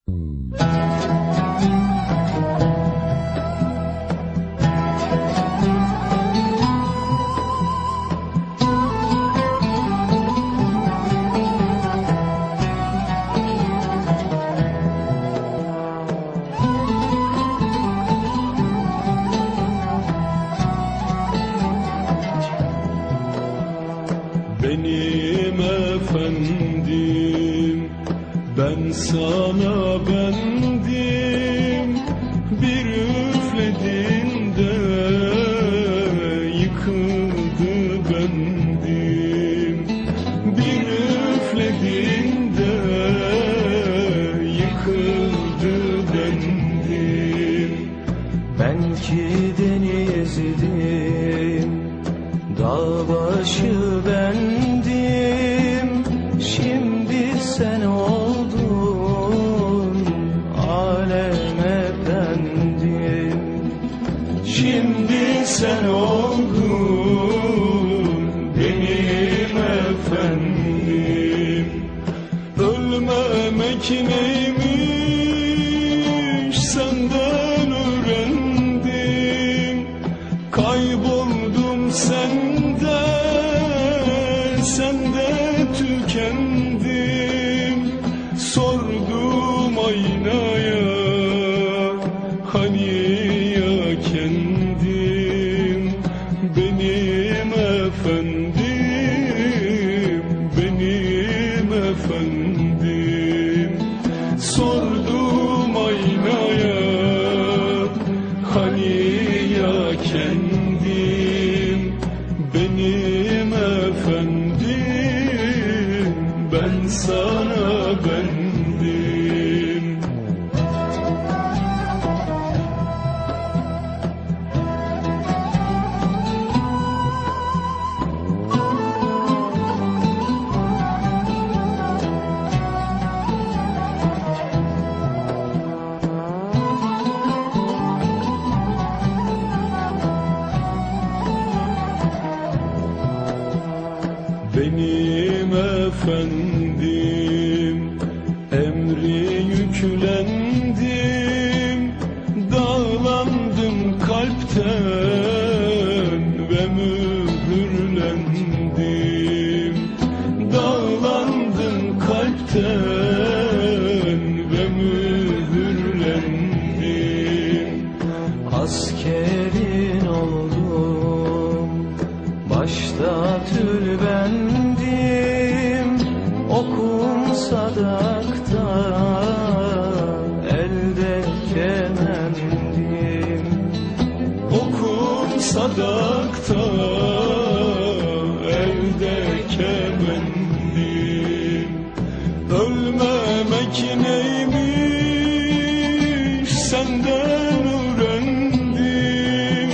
Benim efendim, ben sana bendim. Bir üflediğinde yıkıldı bendim. Bir üflediğinde yıkıldı bendim. Ben ki denizdim, dağ başı bendim. Şimdi sen oldun alem efendim. Şimdi sen oldun benim efendim. Ölmemek neymiş senden öğrendim. Kayboldum sende, sende tükendim. Sordum aynaya, hani ya kendim. Benim efendim, benim efendim. Sordum aynaya, hani ya kendim. Benim efendim, ben sana bendim. Benim efendim, emri yüklendim. Dağlandım kalpten ve mühürlendim. Dağlandım kalpten ve mühürlendim. Askerin oldum, başta tülbendim. Okum sadakta, elde kemendim. Okum sadakta, elde kemendim. Ölmemek neymiş senden öğrendim.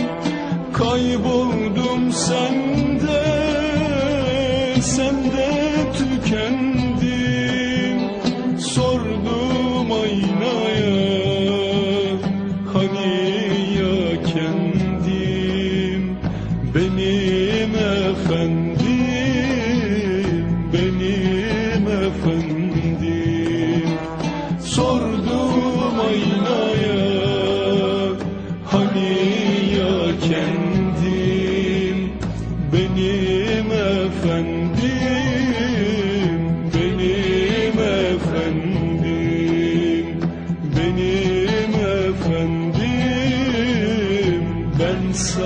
Kayboldum sende, sende tükendim. Sordum aynaya, hani ya kendim. Benim efendim, benim efendim. Sordum aynaya, hani ya kendim. Benim efendim, benim efendim. Benim efendim, ben sana